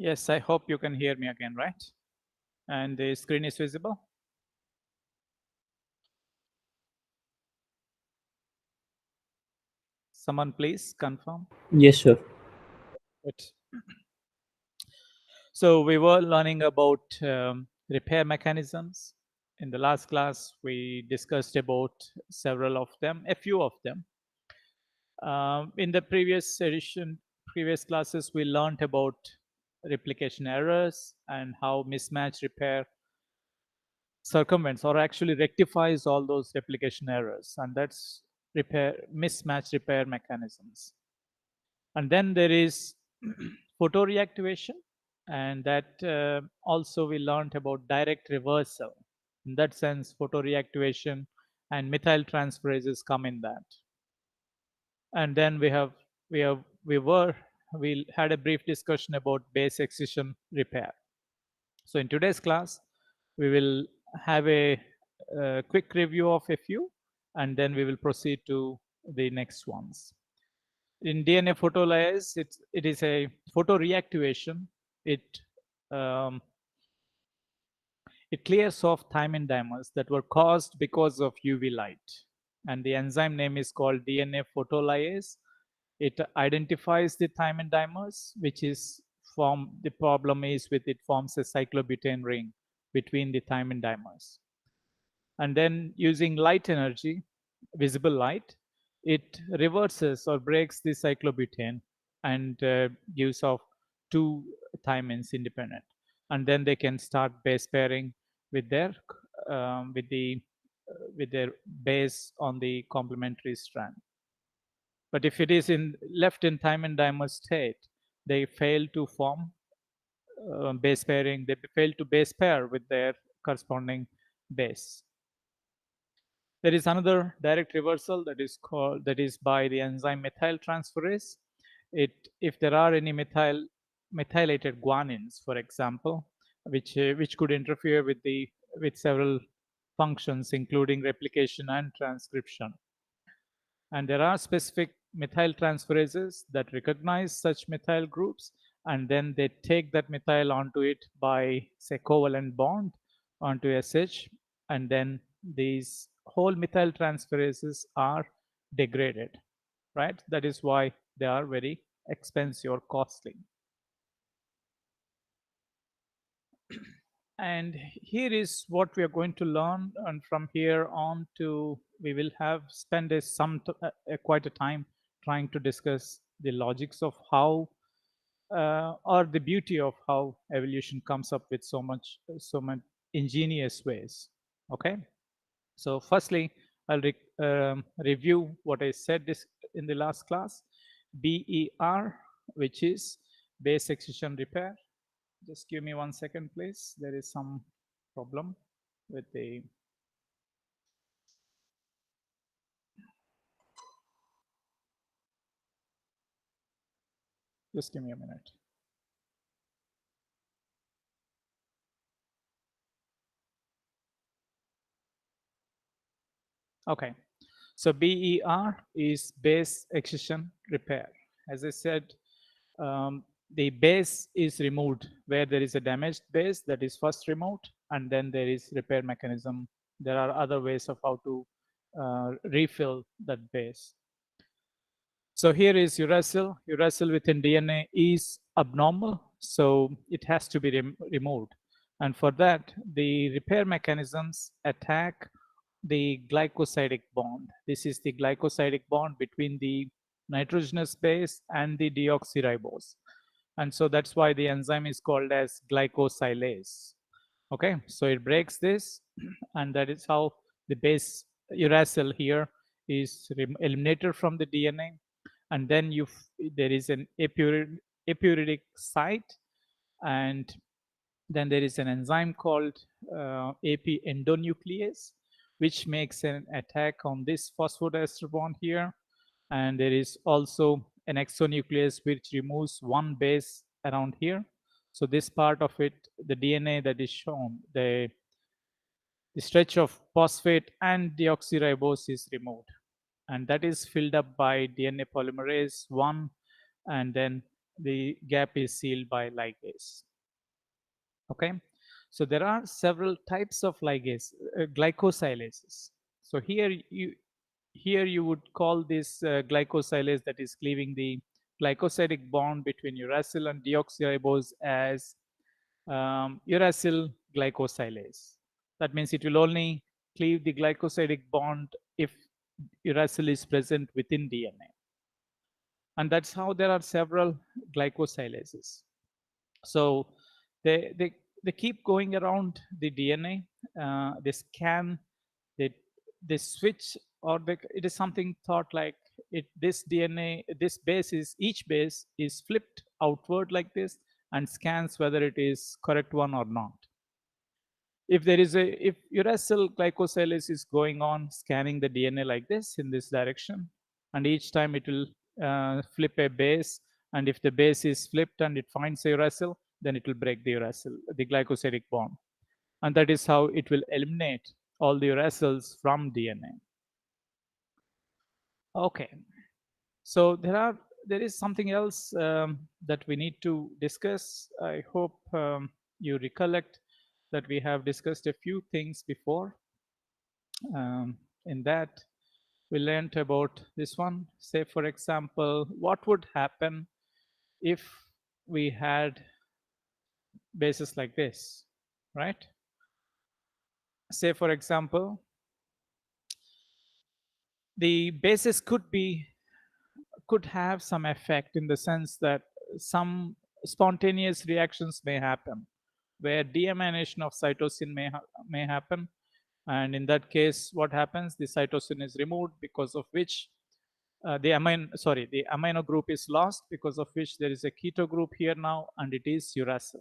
Yes, I hope you can hear me again, right? And the screen is visible? Someone please confirm. Yes, sir. Good. So we were learning about repair mechanisms. In the last class, we discussed about several of them, a few of them. In the previous classes, we learned about replication errors and how mismatch repair circumvents or actually rectifies all those replication errors, and that's repair mismatch repair mechanisms. And then there is photo reactivation, and that also we learned about direct reversal. In that sense, photo reactivation and methyl transferases come in that. And then we have we had a brief discussion about base excision repair. So in today's class, we will have a quick review of a few, and then we will proceed to the next ones. In DNA photolysis, it is a photo reactivation. It um, it clears off thymine dimers that were caused because of UV light, and the enzyme name is called DNA photolyase. It identifies the thymine dimers, which is form. The problem is with it forms a cyclobutane ring between the thymine dimers, and then using light energy, visible light, it reverses or breaks the cyclobutane and gives off two thymines independent, and then they can start base pairing with their with their base on the complementary strand. But if it is in left in thymine dimer state, they fail to form base pairing. They fail to base pair with their corresponding base. There is another direct reversal that is by the enzyme methyl transferase. If there are any methylated guanines, for example, which could interfere with several functions, including replication and transcription. And there are specific methyl transferases that recognize such methyl groups, and then they take that methyl onto it by, say, covalent bond onto SH, and then these whole methyl transferases are degraded, right? That is why they are very expensive or costly. And here is what we are going to learn, and from here on to we will have spent quite a time trying to discuss the logics of how or the beauty of how evolution comes up with so much ingenious ways. Okay, so firstly, I'll review what I said this in the last class. BER, which is base excision repair. Just give me 1 second, please. There is some problem with the. Just give me a minute. Okay. So BER is base excision repair. As I said, the base is removed where there is a damaged base that is first removed, and then there is repair mechanism. There are other ways of how to refill that base. So here is uracil. Uracil within DNA is abnormal, so it has to be removed. And for that, the repair mechanisms attack the glycosidic bond. This is the glycosidic bond between the nitrogenous base and the deoxyribose. And so that's why the enzyme is called as glycosylase. Okay, so it breaks this, and that is how the base uracil here is eliminated from the DNA. And then there is an apuridic site, and then there is an enzyme called AP endonuclease, which makes an attack on this phosphodiester bond here. And there is also an exonuclease which removes one base around here. So this part of it, the DNA that is shown, the stretch of phosphate and deoxyribose is removed, and that is filled up by DNA polymerase 1, and then the gap is sealed by ligase. Okay, so there are several types of ligase, glycosylases. So here you would call this glycosylase that is cleaving the glycosidic bond between uracil and deoxyribose as uracil glycosylase. That means it will only cleave the glycosidic bond if uracil is present within DNA. And that's how there are several glycosylases. So they they they keep going around the DNA. They scan, they they switch, or it is something thought like it. This DNA, this base is each base is flipped outward like this and scans whether it is correct one or not. If there is a if uracil glycosylase is going on scanning the DNA like this in this direction, and each time it will flip a base, and if the base is flipped and it finds a uracil, then it will break the glycosidic bond, and that is how it will eliminate all the uracils from DNA. Okay, so there is something else that we need to discuss. I hope you recollect that we have discussed a few things before. In that, we learned about this one. Say, for example, what would happen if we had bases like this, right? Say, for example, the bases could have some effect in the sense that some spontaneous reactions may happen where deamination of cytosine may happen, and in that case what happens, the cytosine is removed, because of which the amino group is lost, because of which there is a keto group here now, and it is uracil.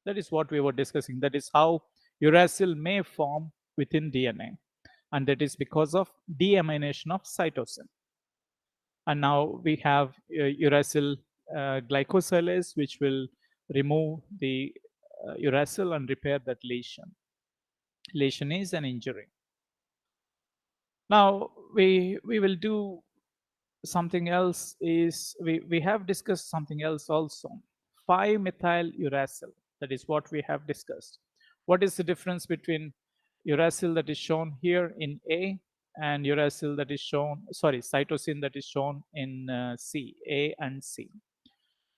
That is what we were discussing. That is how uracil may form within DNA, and that is because of deamination of cytosine. And now we have uracil glycosylase, which will remove the uracil and repair that lesion. Lesion is an injury. Now we will do something else. Is we have discussed something else also, 5-methyl uracil. That is what we have discussed. What is the difference between uracil that is shown here in A and uracil that is shown, sorry, cytosine that is shown in C, A and C?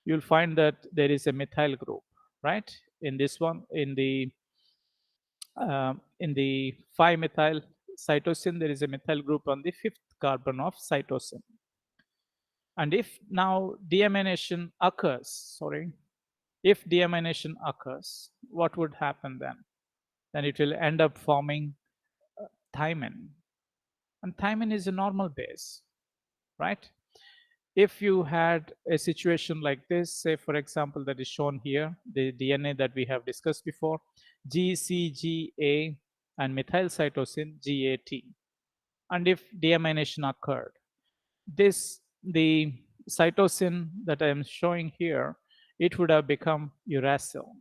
You'll find that there is a methyl group, right? In this one, in the 5-methyl cytosine, there is a methyl group on the 5th carbon of cytosine. And if now deamination occurs, if deamination occurs, what would happen then? Then it will end up forming thymine. And thymine is a normal base, right? If you had a situation like this, say for example, that is shown here, the DNA that we have discussed before, GCGA and methyl cytosine GAT. And if deamination occurred, the cytosine that I am showing here, it would have become uracil.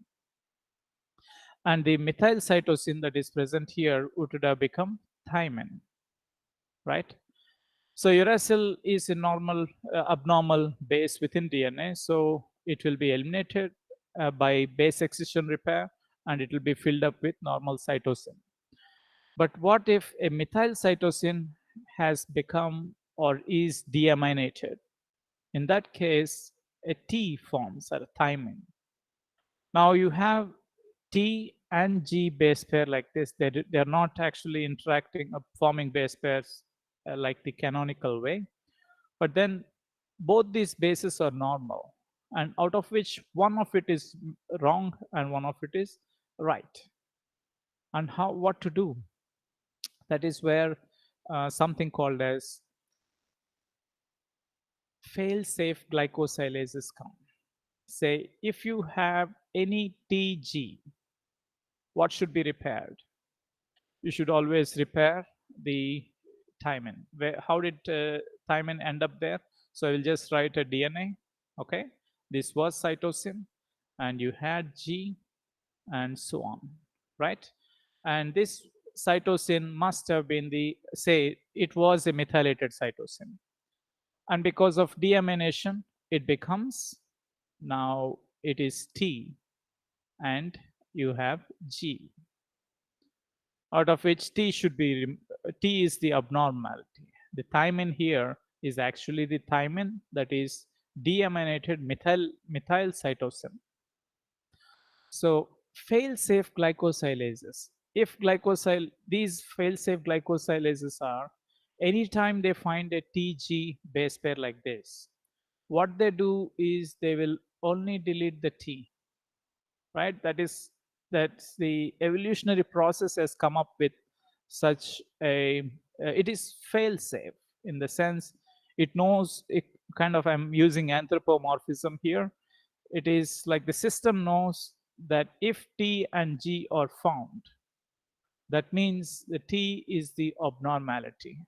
And the methyl cytosine that is present here would have become thymine, right? So uracil is a abnormal base within DNA, so it will be eliminated by base excision repair, and it will be filled up with normal cytosine. But what if a methyl cytosine has become or is deaminated? In that case, a T forms, or a thymine. Now you have T and G base pair like this. They're not actually interacting, forming base pairs like the canonical way. But then both these bases are normal, and out of which one of it is wrong and one of it is right. And what to do? That is where something called as fail-safe glycosylases come. Say, if you have any TG, what should be repaired? You should always repair the thymine. How did thymine end up there? So I will just write a DNA. Okay, this was cytosine, and you had G, and so on, right? And this cytosine must have been say it was a methylated cytosine, and because of deamination, it becomes Now it is T, and you have G, out of which T is the abnormality. The thymine here is actually the thymine that is deaminated methyl cytosine. So fail-safe glycosylases. If these fail-safe glycosylases are, anytime they find a TG base pair like this, what they do is they will only delete the T, right? That's the evolutionary process has come up with such a it is fail-safe in the sense it knows it kind of, I'm using anthropomorphism here. It is like the system knows that if T and G are found, that means the T is the abnormality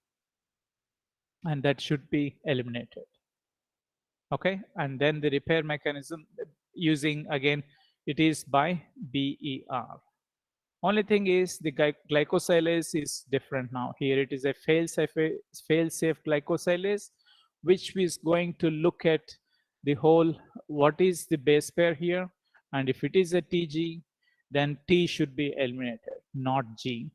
and that should be eliminated. Okay, and then the repair mechanism using again, it is by BER. Only thing is the glycosylase is different now. Here it is a fail-safe glycosylase, which is going to look at the whole, what is the base pair here, and if it is a TG, then T should be eliminated, not G.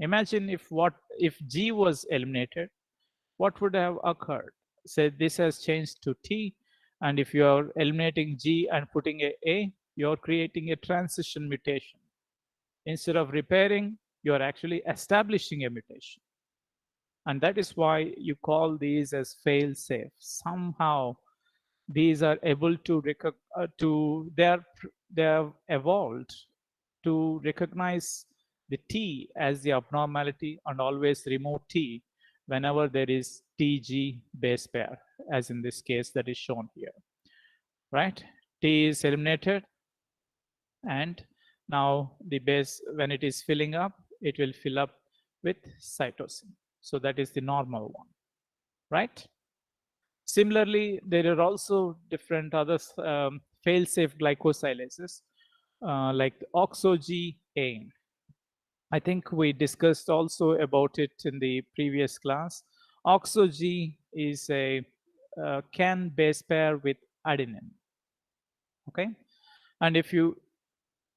Imagine if G was eliminated, what would have occurred? Say this has changed to T, and if you are eliminating G and putting A, you're creating a transition mutation. Instead of repairing, you're actually establishing a mutation. And that is why you call these as fail-safe. Somehow these are able to they have evolved to recognize the T as the abnormality and always remove T whenever there is TG base pair, as in this case that is shown here, right? T is eliminated, and now the base, when it is filling up, it will fill up with cytosine. So that is the normal one, right? Similarly, there are also different other fail-safe glycosylases like OXOG-A. I think we discussed also about it in the previous class. OXOG is a can base pair with adenine. Okay, and if you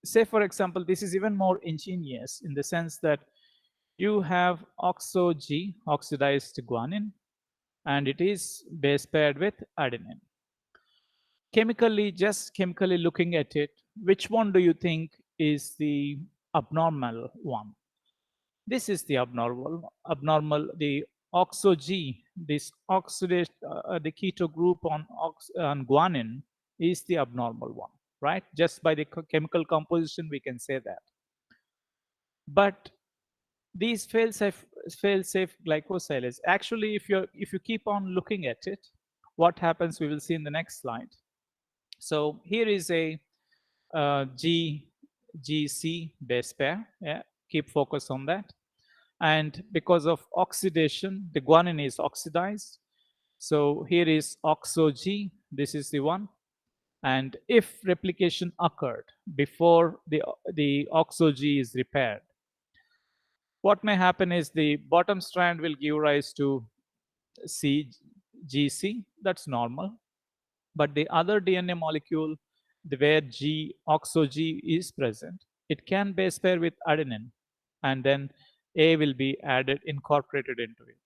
say, for example, this is even more ingenious in the sense that you have OXO-G, oxidized guanine, and it is base paired with adenine. Just chemically looking at it, which one do you think is the abnormal one? This is the abnormal, the OXO-G, this oxidate, the keto group on guanine is the abnormal one, right? Just by the chemical composition, we can say that. But these fail-safe glycosylase, actually, if you keep on looking at it, what happens, we will see in the next slide. So here is a GC base pair. Yeah, keep focus on that. And because of oxidation, the guanine is oxidized. So here is OXO-G. This is the one. And if replication occurred before the OXO-G is repaired, what may happen is the bottom strand will give rise to GC. That's normal. But the other DNA molecule, where OXO-G is present, it can base pair with adenine, and then A will be incorporated into it.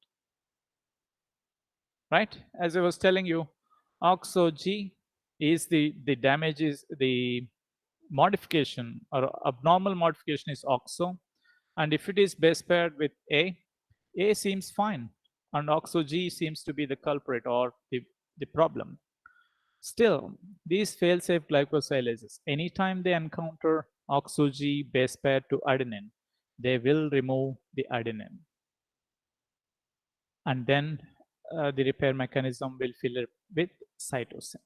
Right? As I was telling you, OXO-G is the damage is the modification or abnormal modification is OXO, and if it is base paired with A seems fine, and OXO-G seems to be the culprit or the problem. Still, these fail-safe glycosylases, anytime they encounter OXO-G base pair to adenine, they will remove the adenine. And then the repair mechanism will fill it with cytosine.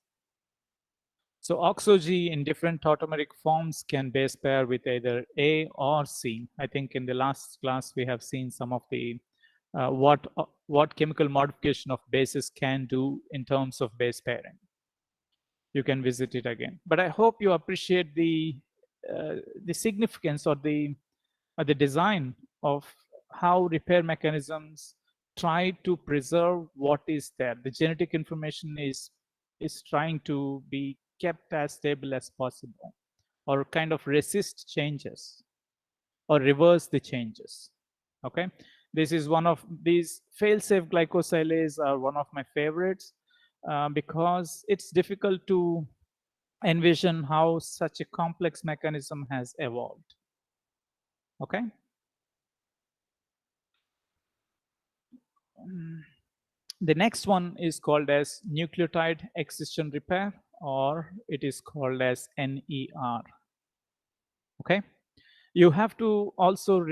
So OXO-G in different tautomeric forms can base pair with either A or C. I think in the last class we have seen some of the what chemical modification of bases can do in terms of base pairing. You can visit it again. But I hope you appreciate the significance or the design of how repair mechanisms try to preserve what is there. The genetic information is trying to be kept as stable as possible, or kind of resist changes or reverse the changes. Okay, this is one of these fail-safe glycosylase are one of my favorites, because it's difficult to envision how such a complex mechanism has evolved. Okay. The next one is called as nucleotide excision repair, or it is called as NER. Okay. You have to also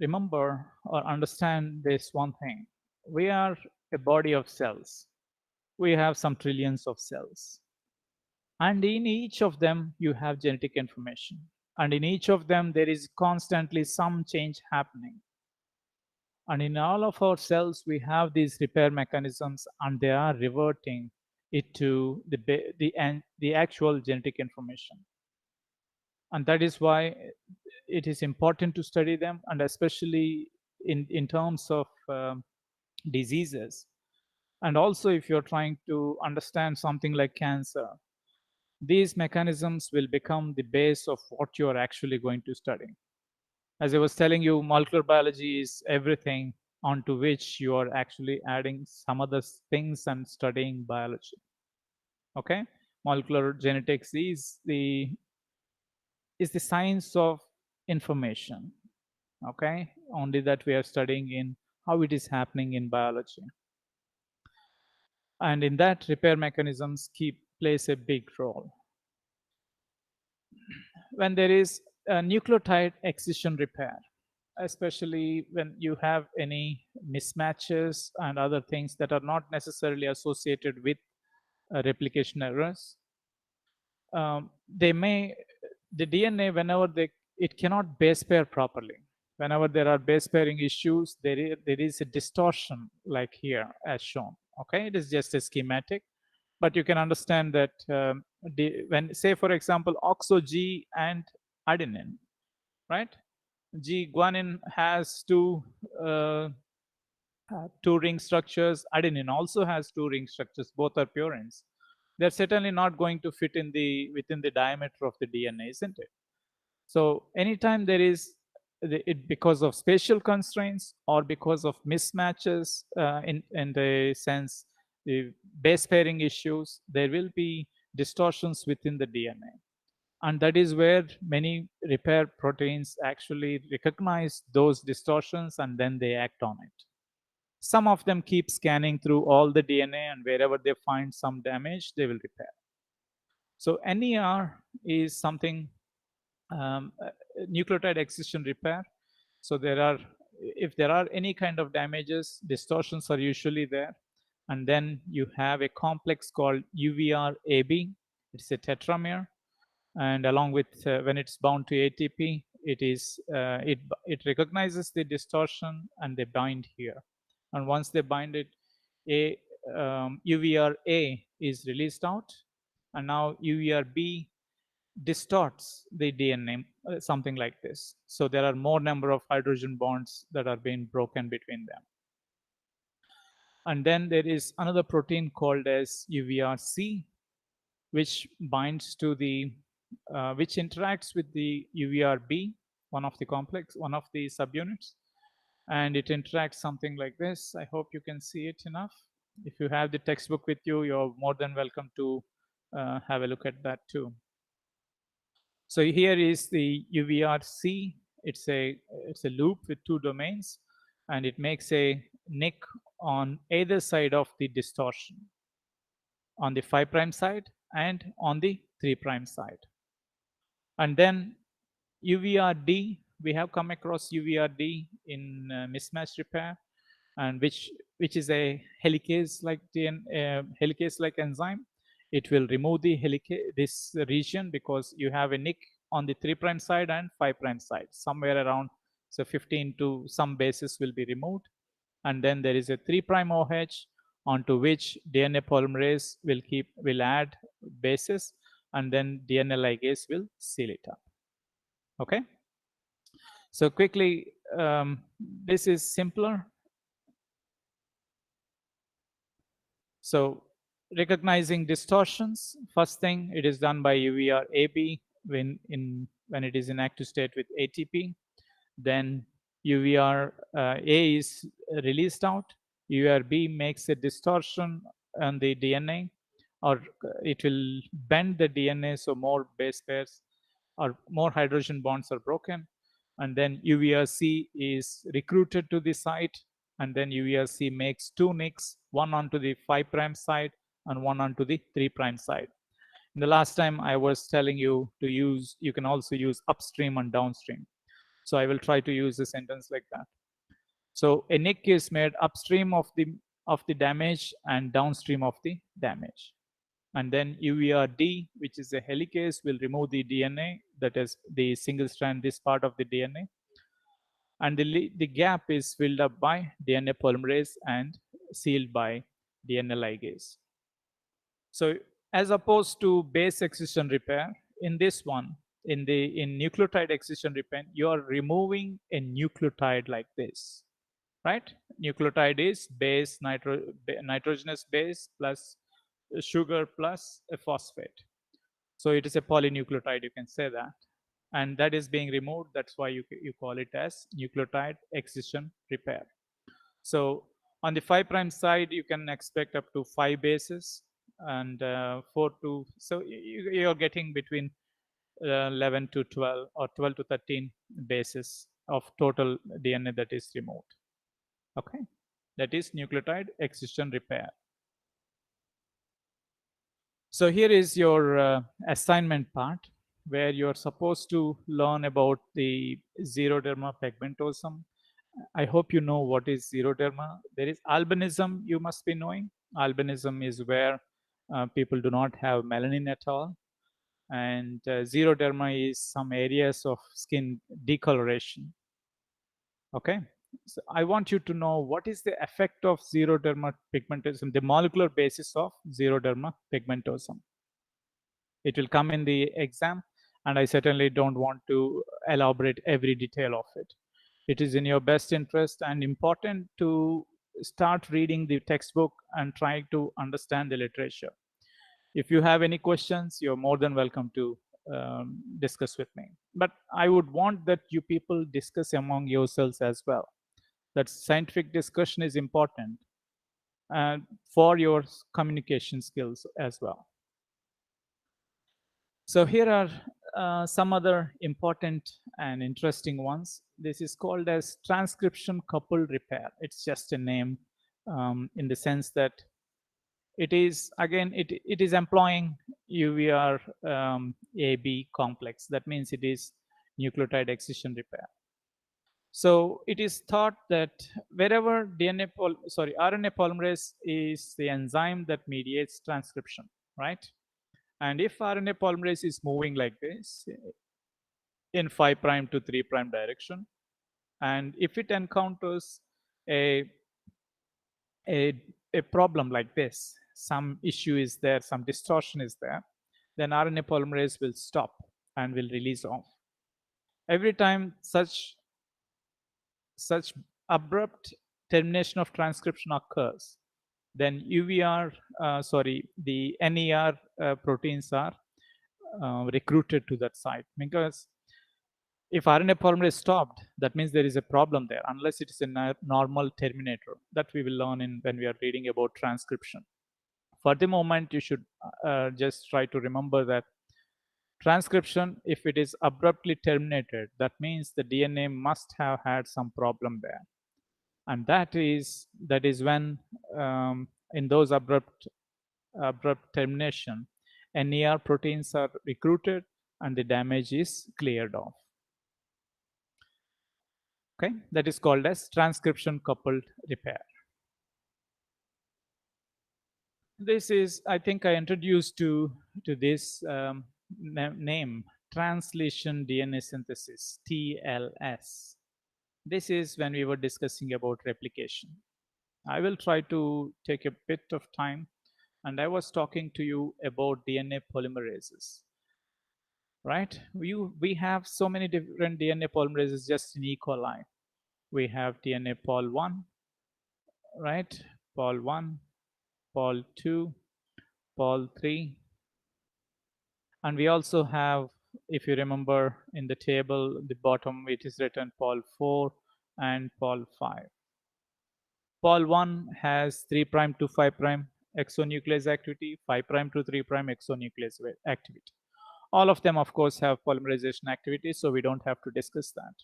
remember or understand this one thing. We are a body of cells. We have some trillions of cells. And in each of them, you have genetic information. And in each of them, there is constantly some change happening. And in all of our cells, we have these repair mechanisms, and they are reverting it to the actual genetic information. And that is why it is important to study them, and especially in terms of diseases. And also, if you're trying to understand something like cancer, these mechanisms will become the base of what you're actually going to study. As I was telling you, molecular biology is everything onto which you are actually adding some other things and studying biology. Okay, molecular genetics is the science of information. Okay, only that we are studying in how it is happening in biology, and in that repair mechanisms plays a big role. When there is a nucleotide excision repair, especially when you have any mismatches and other things that are not necessarily associated with replication errors, they may the DNA, whenever it cannot base pair properly. Whenever there are base pairing issues, there is a distortion, like here as shown. Okay, it is just a schematic, but you can understand that when, say for example, oxo G and adenine, right? G guanine has uh, two ring structures. Adenine also has two ring structures. Both are purines. They're certainly not going to fit in within the diameter of the DNA, isn't it? So anytime there is because of spatial constraints or because of mismatches, in the sense the base pairing issues, there will be distortions within the DNA. And that is where many repair proteins actually recognize those distortions, and then they act on it. Some of them keep scanning through all the DNA, and wherever they find some damage, they will repair. So NER is something, nucleotide excision repair. So if there are any kind of damages, distortions are usually there. And then you have a complex called UVR-AB. It's a tetramer, and along with when it's bound to ATP, it recognizes the distortion and they bind here. And once they bind it, UVRA is released out, and now UVRB distorts the DNA, something like this. So there are more number of hydrogen bonds that are being broken between them. And then there is another protein called as UVRC, which binds to which interacts with the UVRB, one of the subunits, and it interacts something like this. I hope you can see it enough. If you have the textbook with you, you're more than welcome to have a look at that too. So here is the UVRC. It's a loop with two domains, and it makes a nick on either side of the distortion, on the 5' side and on the 3' side. And then UVRD, we have come across UVRD in mismatch repair, and which is a helicase-like enzyme. It will remove this region because you have a nick on the 3' side and 5' side, somewhere around, so 15 to some bases will be removed, and then there is a 3' OH onto which DNA polymerase will add bases, and then DNA ligase will seal it up. Okay. So quickly, this is simpler. So recognizing distortions, first thing, it is done by UVR AB when it is in active state with ATP. Then UVR A is released out. UVR B makes a distortion on the DNA, or it will bend the DNA so more base pairs or more hydrogen bonds are broken. And then UVRC is recruited to the site, and then UVRC makes two nicks, one onto the 5' side and one onto the 3' side. In the last time I was telling you to use, you can also use upstream and downstream. So I will try to use a sentence like that. So a nick is made upstream of the damage and downstream of the damage. And then UVRD, which is a helicase, will remove the DNA, that is the single strand, this part of the DNA. And the gap is filled up by DNA polymerase and sealed by DNA ligase. So as opposed to base excision repair, in this one, in nucleotide excision repair, you are removing a nucleotide like this, right? Nucleotide is base, nitrogenous base plus sugar plus a phosphate. So it is a polynucleotide, you can say that. And that is being removed. That's why you call it as nucleotide excision repair. So on the 5' side, you can expect up to 5 bases, and 4 to, so you're getting between 11 to 12 or 12 to 13 bases of total DNA that is removed. Okay, that is nucleotide excision repair. So here is your assignment part, where you're supposed to learn about the xeroderma pigmentosum. I hope you know what is xeroderma. There is albinism, you must be knowing. Albinism is where people do not have melanin at all. And xeroderma is some areas of skin decoloration. Okay, so I want you to know what is the effect of xeroderma pigmentosum, the molecular basis of xeroderma pigmentosum. It will come in the exam, and I certainly don't want to elaborate every detail of it. It is in your best interest and important to start reading the textbook and try to understand the literature. If you have any questions, you're more than welcome to discuss with me. But I would want that you people discuss among yourselves as well. That scientific discussion is important for your communication skills as well. So here are some other important and interesting ones. This is called as transcription coupled repair. It's just a name in the sense that it is, again, it is employing UVR AB complex. That means it is nucleotide excision repair. So it is thought that wherever RNA polymerase is the enzyme that mediates transcription, right? And if RNA polymerase is moving like this in 5' to 3' direction, and if it encounters a problem like this, some issue is there, some distortion is there, then RNA polymerase will stop and will release off. Every time such abrupt termination of transcription occurs, then the NER proteins are recruited to that site. Because if RNA polymerase stopped, that means there is a problem there, unless it is a normal terminator. That we will learn when we are reading about transcription. For the moment, you should just try to remember that transcription, if it is abruptly terminated, that means the DNA must have had some problem there. And that is when in those abrupt termination, NER proteins are recruited and the damage is cleared off. Okay, that is called as transcription coupled repair. This is, I think I introduced to this name, translation DNA synthesis, TLS. This is when we were discussing about replication. I will try to take a bit of time, and I was talking to you about DNA polymerases, right? We have so many different DNA polymerases just in E. coli. We have DNA pol 1, right? Pol 1, pol 2, pol 3. And we also have, if you remember in the table, the bottom it is written pol 4 and pol 5. Pol 1 has 3' to 5' exonuclease activity, 5' to 3' exonuclease activity. All of them, of course, have polymerization activity, so we don't have to discuss that.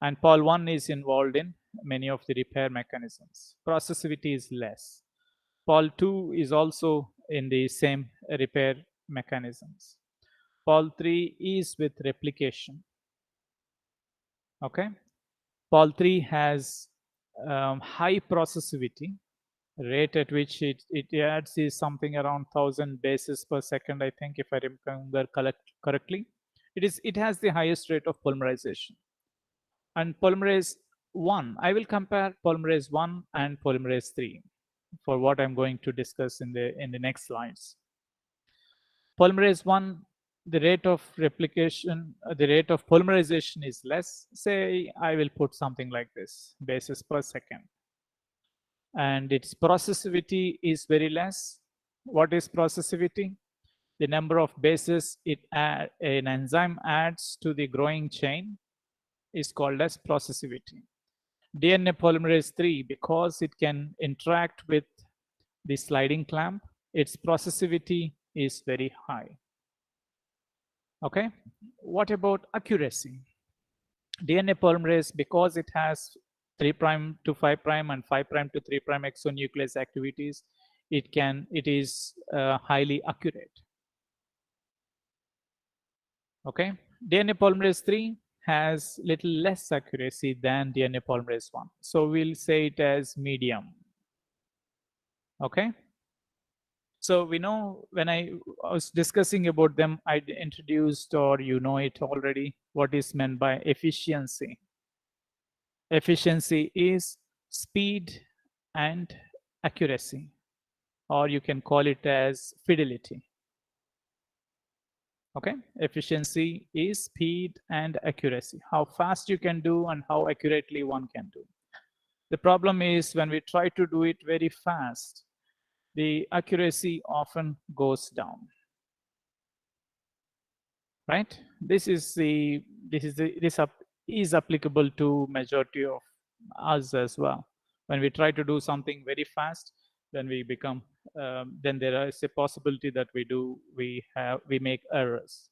And pol 1 is involved in many of the repair mechanisms. Processivity is less. Pol 2 is also in the same repair mechanisms. Pol 3 is with replication. Okay. Pol 3 has high processivity. Rate at which it adds is something around 1000 bases per second, I think, if I remember correctly. It has the highest rate of polymerization. And polymerase 1, I will compare polymerase 1 and polymerase 3 for what I'm going to discuss in the next slides. Polymerase 1, the rate of replication, the rate of polymerization is less. Say I will put something like this, bases per second. And its processivity is very less. What is processivity? The number of bases an enzyme adds to the growing chain is called as processivity. DNA polymerase 3, because it can interact with the sliding clamp, its processivity is very high. Okay, what about accuracy? DNA polymerase, because it has 3' to 5' and 5' to 3' exonuclease activities, it is highly accurate. Okay, DNA polymerase 3 has little less accuracy than DNA polymerase 1. So we'll say it as medium. Okay. So we know when I was discussing about them, I introduced, or you know it already, what is meant by efficiency. Efficiency is speed and accuracy, or you can call it as fidelity. Okay, efficiency is speed and accuracy, how fast you can do and how accurately one can do. The problem is when we try to do it very fast, the accuracy often goes down. Right? This is applicable to majority of us as well. When we try to do something very fast, then we become then there is a possibility that we make errors.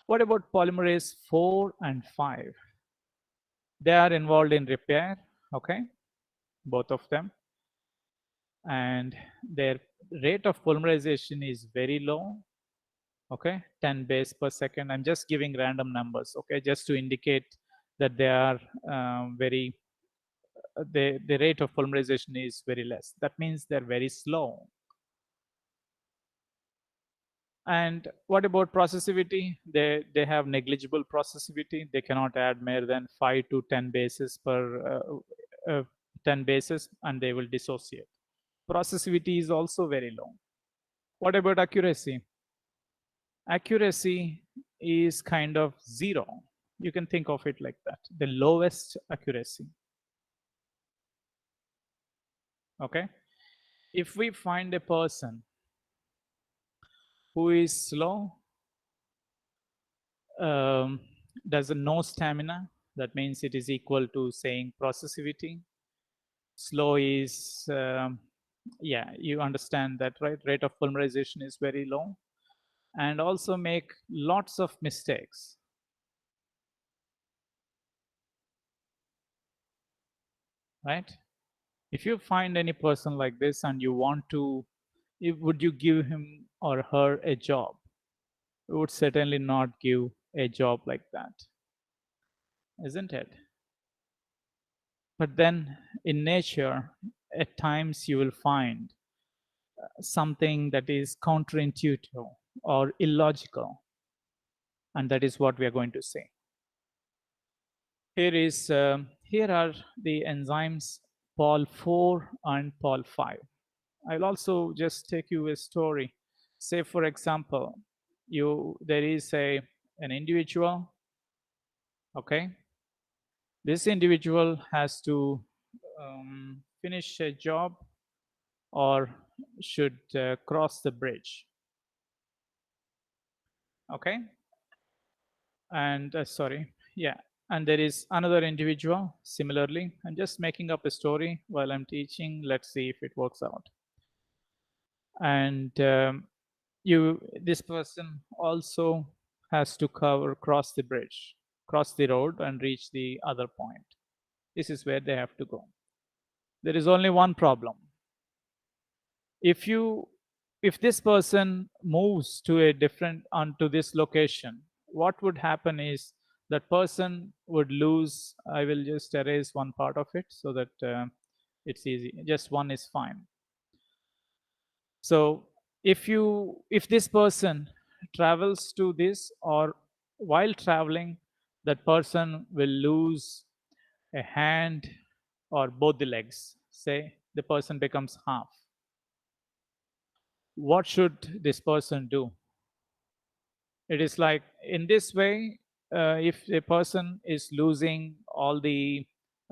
What about polymerase 4 and 5? They are involved in repair, okay, both of them, and their rate of polymerization is very low. Okay, 10 base per second. I'm just giving random numbers, okay, just to indicate that they are the rate of polymerization is very less. That means they're very slow. And what about processivity? They have negligible processivity. They cannot add more than 5 to 10 bases per 10 bases, and they will dissociate. Processivity is also very low. What about accuracy? Accuracy is kind of zero. You can think of it like that, the lowest accuracy. Okay, if we find a person who is slow, does no stamina, that means it is equal to saying processivity. Slow is yeah, you understand that, right? Rate of polymerization is very low, and also make lots of mistakes. Right? If you find any person like this and you want to, would you give him or her a job? You would certainly not give a job like that, isn't it? But then in nature, at times you will find something that is counterintuitive or illogical, and that is what we are going to see. Here are the enzymes pol 4 and pol 5. I'll also just take you a story. Say, for example, there is an individual. Okay, this individual has to finish a job, or should cross the bridge. Okay. And sorry, yeah. And there is another individual similarly. I'm just making up a story while I'm teaching. Let's see if it works out. And this person also has to cross the bridge, cross the road, and reach the other point. This is where they have to go. There is only one problem. If this person moves to a different onto this location, what would happen is that person would lose. I will just erase one part of it so that it's easy. Just one is fine. So if this person travels to this, or while traveling, that person will lose a hand or both the legs. Say the person becomes half. What should this person do? It is like in this way, if a person is losing all the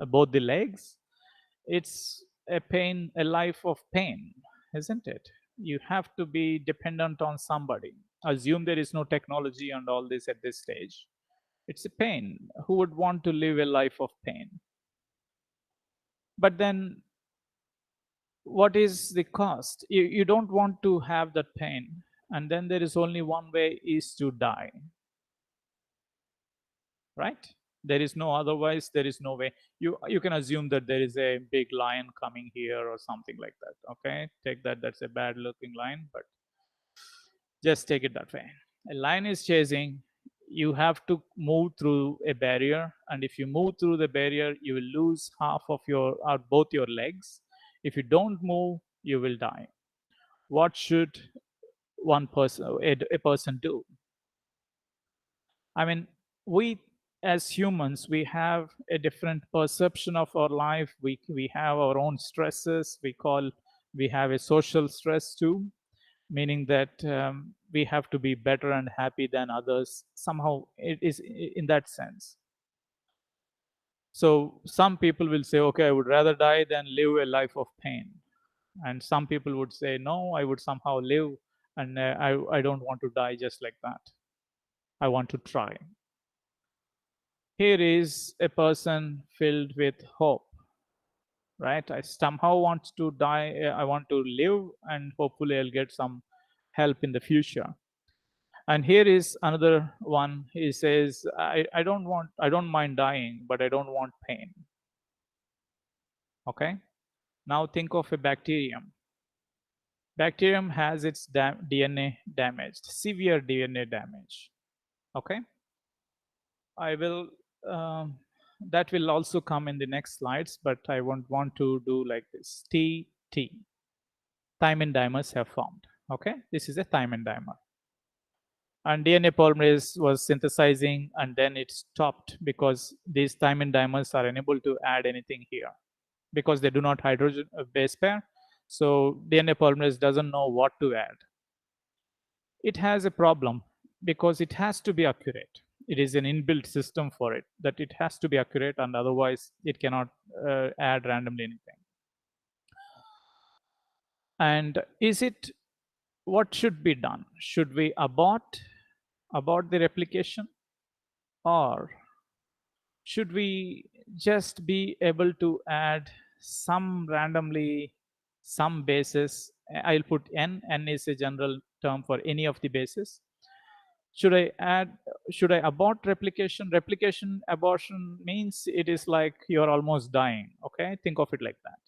both the legs, it's a pain, a life of pain, isn't it? You have to be dependent on somebody. Assume there is no technology and all this at this stage. It's a pain. Who would want to live a life of pain? But then what is the cost? You don't want to have that pain, and then there is only one way, is to die, right? There is no otherwise, there is no way. You can assume that there is a big lion coming here or something like that. Okay, take that, that's a bad looking lion, but just take it that way. A lion is chasing, you have to move through a barrier, and if you move through the barrier, you will lose half of your or both your legs. If you don't move, you will die. What should one person a person do? I mean, we as humans, we have a different perception of our life. We have our own stresses. We have a social stress too, meaning that we have to be better and happy than others. Somehow, it is in that sense. So some people will say, okay, I would rather die than live a life of pain. And some people would say, no, I would somehow live, and I don't want to die just like that. I want to try. Here is a person filled with hope, right? I somehow want to die, I want to live, and hopefully I'll get some help in the future. And here is another one. He says, I don't mind dying, but I don't want pain. Okay. Now think of a bacterium. Bacterium has its DNA damaged, severe DNA damage. Okay. I will, that will also come in the next slides, but I won't want to do like this. TT, thymine dimers have formed. Okay, this is a thymine dimer. And DNA polymerase was synthesizing, and then it stopped because these thymine dimers are unable to add anything here because they do not hydrogen base pair. So DNA polymerase doesn't know what to add. It has a problem because it has to be accurate. It is an inbuilt system for it, that it has to be accurate, and otherwise it cannot add randomly anything. And is it, what should be done? Should we abort the replication, or should we just be able to add some randomly some bases? I'll put n is a general term for any of the bases. Should I abort replication? Replication abortion means it is like you're almost dying. Okay, think of it like that.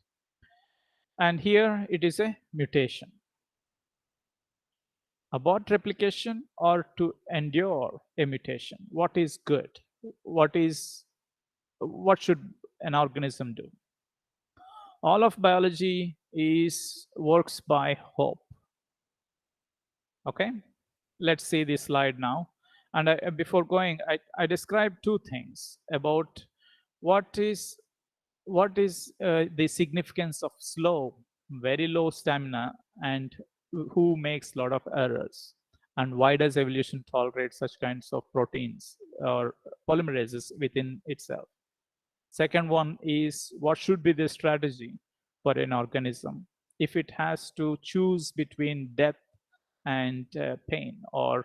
And here it is a mutation. Abort replication or to endure a mutation? What is good? What should an organism do? All of biology works by hope. Okay, let's see this slide now. And before going, I described two things about what is the significance of very low stamina, and who makes a lot of errors, and why does evolution tolerate such kinds of proteins or polymerases within itself. Second one is, what should be the strategy for an organism if it has to choose between death and pain, or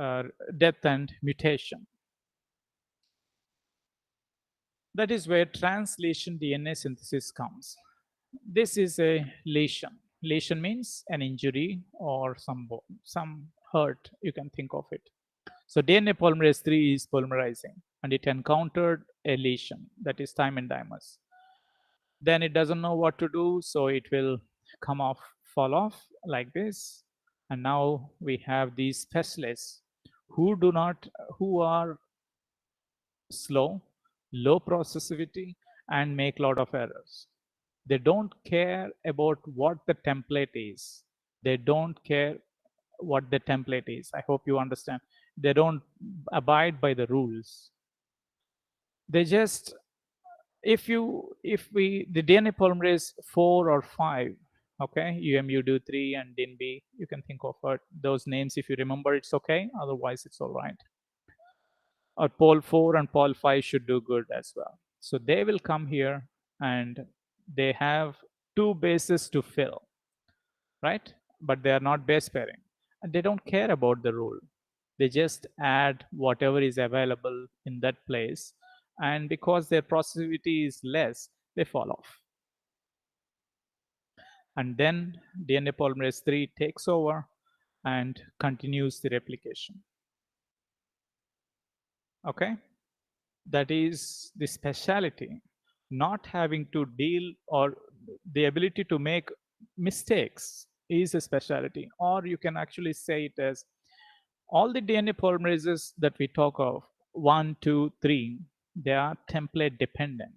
uh, death and mutation. That is where translation DNA synthesis comes. This is a lesion. Lesion means an injury or some hurt, you can think of it. So DNA polymerase 3 is polymerizing and it encountered a lesion, that is thymine dimers. Then it doesn't know what to do, so it will come off, fall off like this. And now we have these specialists who do not, who are slow, low processivity, and make a lot of errors. They don't care about what the template is. They don't care what the template is. I hope you understand. They don't abide by the rules. They just, if we the DNA polymerase 4 or 5, okay, UMU do 3 and DINB, you can think of those names. If you remember, it's okay. Otherwise, it's all right. Or pole 4 and pole 5 should do good as well. So they will come here and they have two bases to fill, right? But they are not base pairing. And they don't care about the rule. They just add whatever is available in that place. And because their processivity is less, they fall off. And then DNA polymerase 3 takes over and continues the replication. Okay? That is the specialty. Not having to deal, or the ability to make mistakes is a specialty. Or you can actually say it as all the DNA polymerases that we talk of, 1, 2, 3, they are template dependent.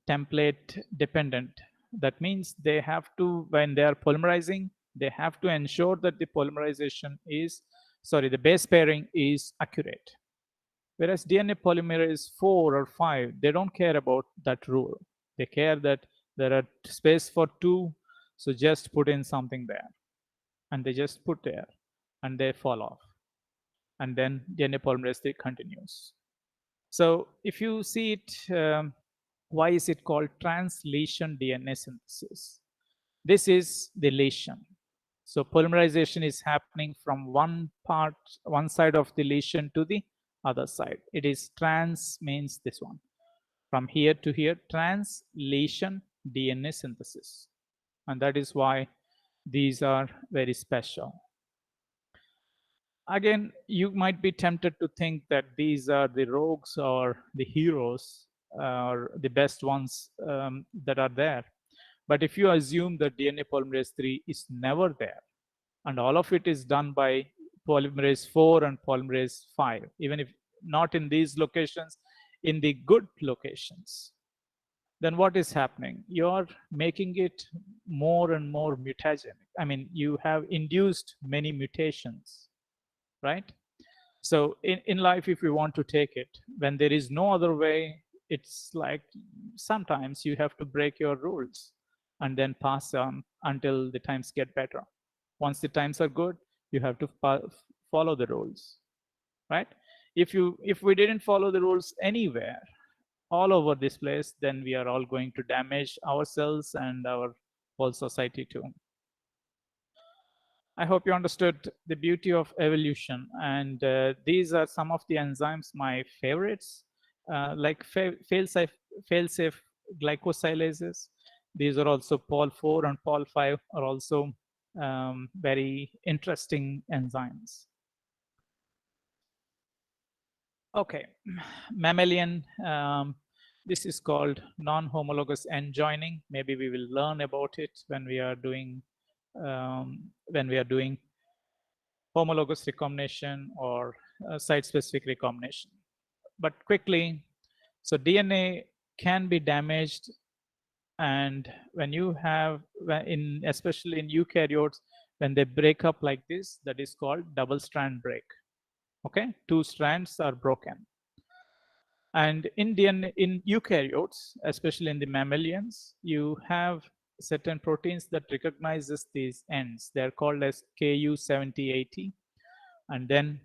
Template dependent. That means they have to, when they are polymerizing, they have to ensure that the polymerization is, sorry, the base pairing is accurate. Whereas DNA polymerase 4 or 5, they don't care about that rule. They care that there are space for 2, so just put in something there. And they just put there and they fall off. And then DNA polymerase 3 continues. So if you see it, why is it called translation DNA synthesis? This is the lesion. So polymerization is happening from one side of the lesion to the other side. It is trans, means this one. From here to here, translation DNA synthesis. And that is why these are very special. Again, you might be tempted to think that these are the rogues or the heroes, or the best ones that are there. But if you assume that DNA polymerase 3 is never there, and all of it is done by polymerase 4 and polymerase 5, even if not in these locations, in the good locations, then what is happening? You're making it more and more mutagenic. I mean, you have induced many mutations, right? So in life, if you want to take it, when there is no other way, it's like sometimes you have to break your rules and then pass on until the times get better. Once the times are good, you have to follow the rules, right? If we didn't follow the rules anywhere, all over this place, then we are all going to damage ourselves and our whole society too. I hope you understood the beauty of evolution. And these are some of the enzymes, my favorites, like fail-safe glycosylases. These are also Pol 4 and Pol 5 are also very interesting enzymes. Okay, mammalian. This is called non-homologous end joining. Maybe we will learn about it when we are doing homologous recombination or site-specific recombination. But quickly, so DNA can be damaged, and when you have, especially in eukaryotes, when they break up like this, that is called double-strand break. Okay, 2 strands are broken. And in eukaryotes, especially in the mammalians, you have certain proteins that recognizes these ends. They're called as Ku7080. And then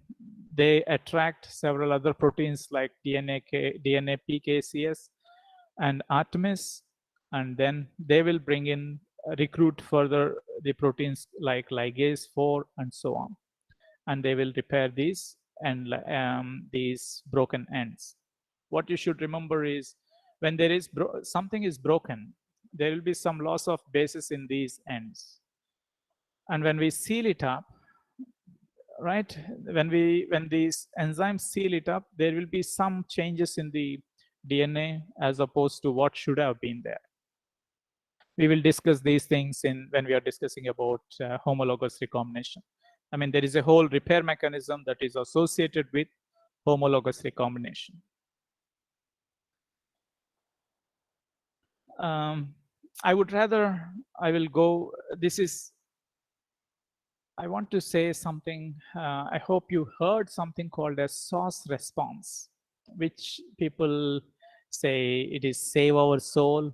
they attract several other proteins like DNA PKCS and Artemis. and then they will bring in recruit further the proteins like ligase 4 and so on, and they will repair these and these broken ends. What you should remember is when there is something is broken, there will be some loss of bases in these ends, and when we seal it up, right, when these enzymes seal it up, there will be some changes in the DNA as opposed to what should have been there. We will discuss these things in when we are discussing about homologous recombination. I mean, there is a whole repair mechanism that is associated with homologous recombination. I would rather, I will go, this is, I want to say something. I hope you heard something called as source response, which people say it is save our soul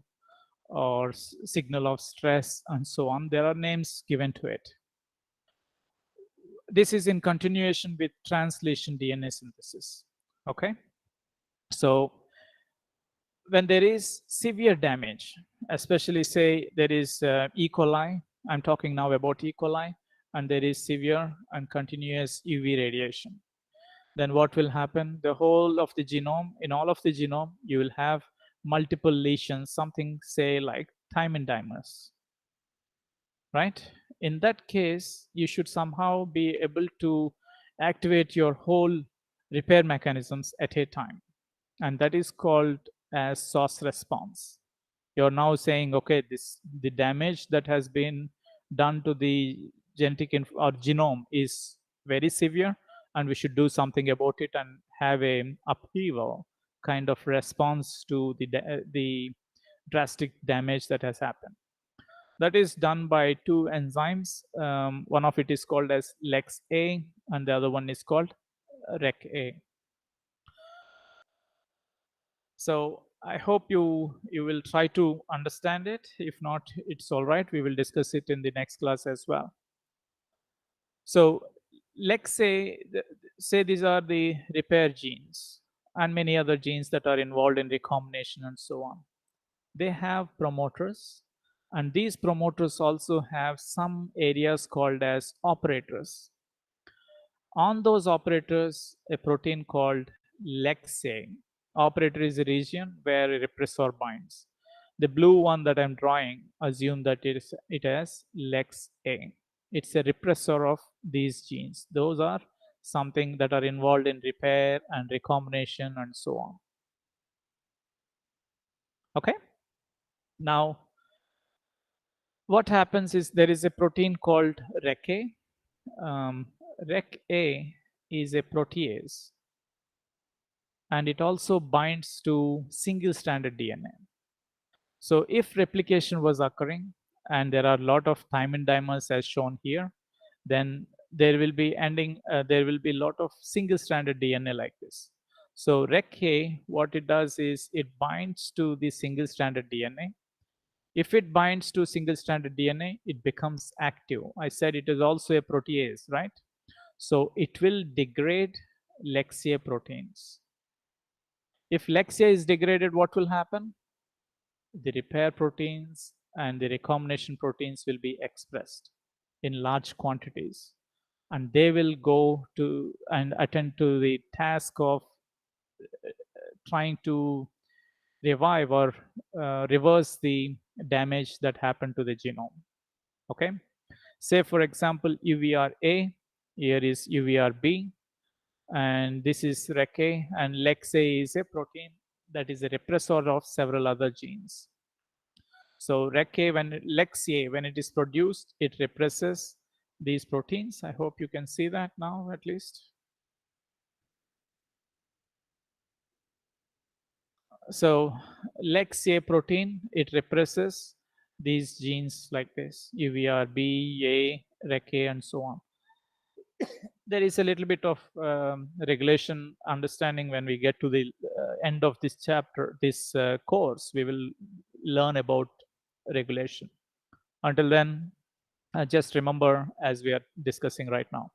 or signal of stress and so on. There are names given to it. This is in continuation with translation DNA synthesis. Okay. So when there is severe damage, especially say there is E. coli, I'm talking now about E. coli, and there is severe and continuous UV radiation, then what will happen? The whole of the genome, in all of the genome, you will have multiple lesions, something say like thymine dimers, right? In that case, you should somehow be able to activate your whole repair mechanisms at a time, and that is called as source response. You're now saying, okay, this the damage that has been done to the genetic or genome is very severe, and we should do something about it and have a upheaval kind of response to the drastic damage that has happened. That is done by two enzymes. One of it is called as LEX-A, and the other one is called REC-A. So I hope you will try to understand it. If not, it's all right. We will discuss it in the next class as well. So let's say these are the repair genes and many other genes that are involved in recombination and so on. They have promoters, and these promoters also have some areas called as operators. On those operators, a protein called LEX-A. Operator is a region where a repressor binds. The blue one that I'm drawing, assume that it has LEX-A. It's a repressor of these genes. Those are something that are involved in repair and recombination and so on. Okay. Now, what happens is there is a protein called REC-A. REC-A is a protease, and it also binds to single-stranded DNA. So if replication was occurring, and there are a lot of thymine dimers as shown here, then there will be a lot of single-stranded DNA like this. So REC-A, what it does is it binds to the single-stranded DNA. If it binds to single-stranded DNA, it becomes active. I said it is also a protease, right? So it will degrade LEX-A proteins. If LEX-A is degraded, what will happen? The repair proteins and the recombination proteins will be expressed in large quantities, and they will go to and attend to the task of trying to revive or reverse the damage that happened to the genome. Okay, say for example UVRA, here is UVRB, and this is REC-A, and LEX-A is a protein that is a repressor of several other genes. So REC-A, LEX-A, when it is produced, it represses these proteins. I hope you can see that now at least. So LEX-A protein, it represses these genes like this, UVRB, A, REC-A, and so on. There is a little bit of regulation understanding when we get to the end of this chapter, this course. We will learn about regulation. Until then, just remember as we are discussing right now.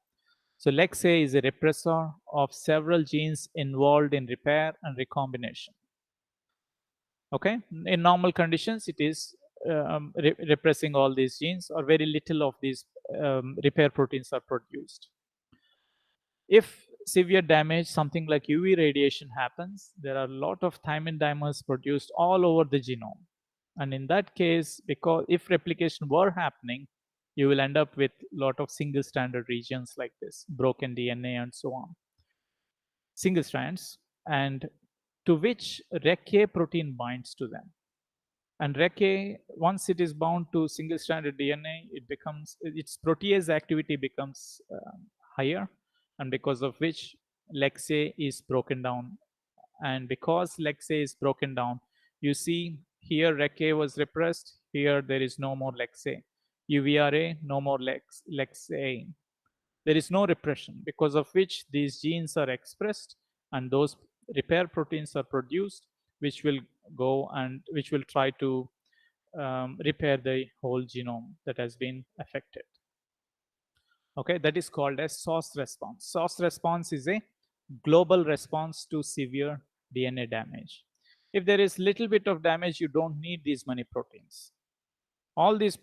So LEX-A is a repressor of several genes involved in repair and recombination. Okay, in normal conditions, it is repressing all these genes, or very little of these repair proteins are produced. If severe damage, something like UV radiation happens, there are a lot of thymine dimers produced all over the genome. And in that case, because if replication were happening, you will end up with a lot of single stranded regions like this, broken DNA and so on. Single strands, and to which REC-A protein binds to them. And REC-A, once it is bound to single stranded DNA, it becomes, its protease activity becomes higher, and because of which LEX-A is broken down. And because LEX-A is broken down, you see here REC-A was repressed, here there is no more LEX-A. UVRA, no more LEX-A. There is no repression, because of which these genes are expressed and those repair proteins are produced, which will go and which will try to repair the whole genome that has been affected. Okay, that is called as SOS response. SOS response is a global response to severe DNA damage. If there is little bit of damage, you don't need these many proteins. All these,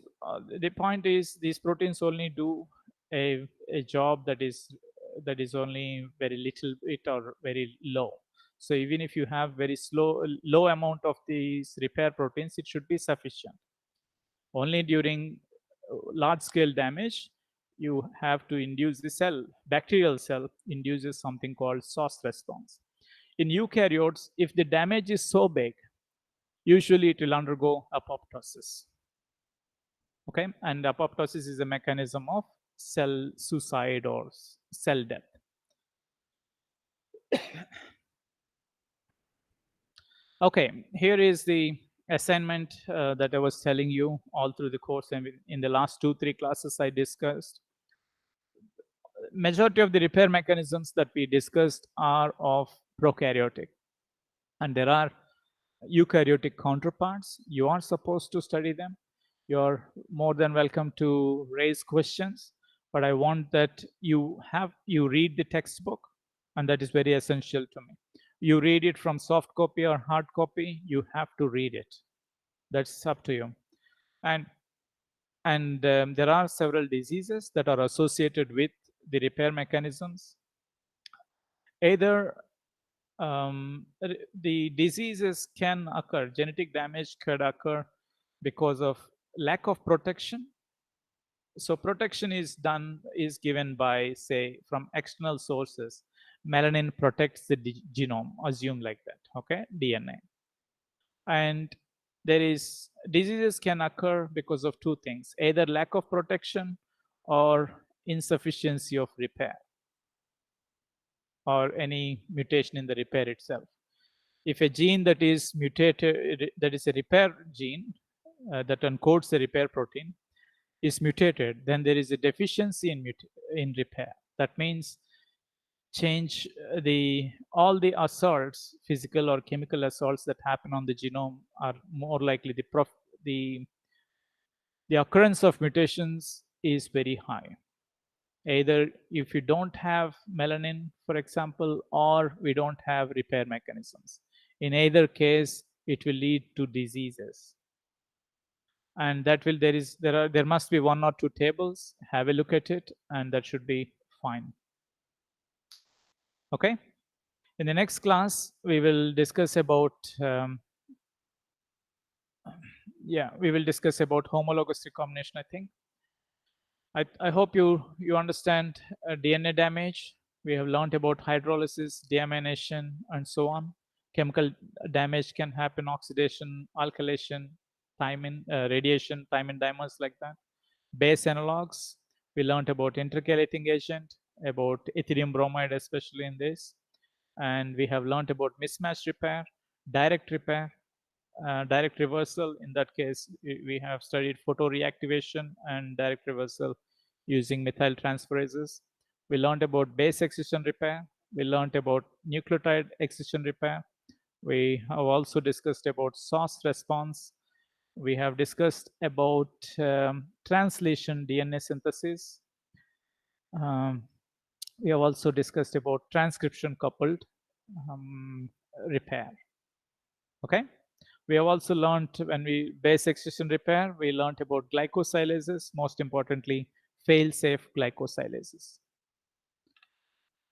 the point is, these proteins only do a job that is only very little bit or very low. So even if you have very low amount of these repair proteins, it should be sufficient. Only during large scale damage, you have to induce the cell. Bacterial cell induces something called SOS response. In eukaryotes, if the damage is so big, usually it will undergo apoptosis. Okay, and apoptosis is a mechanism of cell suicide or cell death. Okay, here is the assignment that I was telling you all through the course, and in the last 2-3 classes I discussed. Majority of the repair mechanisms that we discussed are of prokaryotic, and there are eukaryotic counterparts. You are supposed to study them. You're more than welcome to raise questions, but I want that you read the textbook, and that is very essential to me. You read it from soft copy or hard copy, you have to read it. That's up to you. And there are several diseases that are associated with the repair mechanisms. Either the diseases can occur, genetic damage could occur because of lack of protection. So protection is given by, say, from external sources. Melanin protects the genome, assume like that, okay, DNA. And there is, diseases can occur because of two things, either lack of protection or insufficiency of repair, or any mutation in the repair itself. If a gene that is mutated, that is a repair gene that encodes the repair protein, is mutated, then there is a deficiency in repair. That means change all the assaults, physical or chemical assaults that happen on the genome are more likely, the occurrence of mutations is very high. Either if you don't have melanin, for example, or we don't have repair mechanisms. In either case, it will lead to diseases. And that will, there must be 1 or 2 tables. Have a look at it, and that should be fine. Okay. In the next class, we will discuss about we will discuss about homologous recombination, I think. I hope you understand DNA damage. We have learned about hydrolysis, deamination, and so on. Chemical damage can happen, oxidation, alkylation, thymine, radiation, thymine dimers like that. Base analogs, we learned about intercalating agent, about etherium bromide, especially in this. And we have learned about mismatch repair, direct repair, direct reversal. In that case, we have studied photoreactivation and direct reversal using methyl transferases. We learned about base excision repair. We learned about nucleotide excision repair. We have also discussed about SOS response. We have discussed about translation DNA synthesis. We have also discussed about transcription coupled repair. Okay. We have also learned when we base excitation repair, we learned about glycosylases, most importantly, fail-safe glycosylases.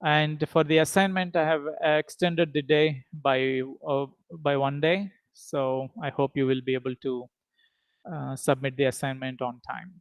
And for the assignment, I have extended the day by 1 day. So I hope you will be able to submit the assignment on time.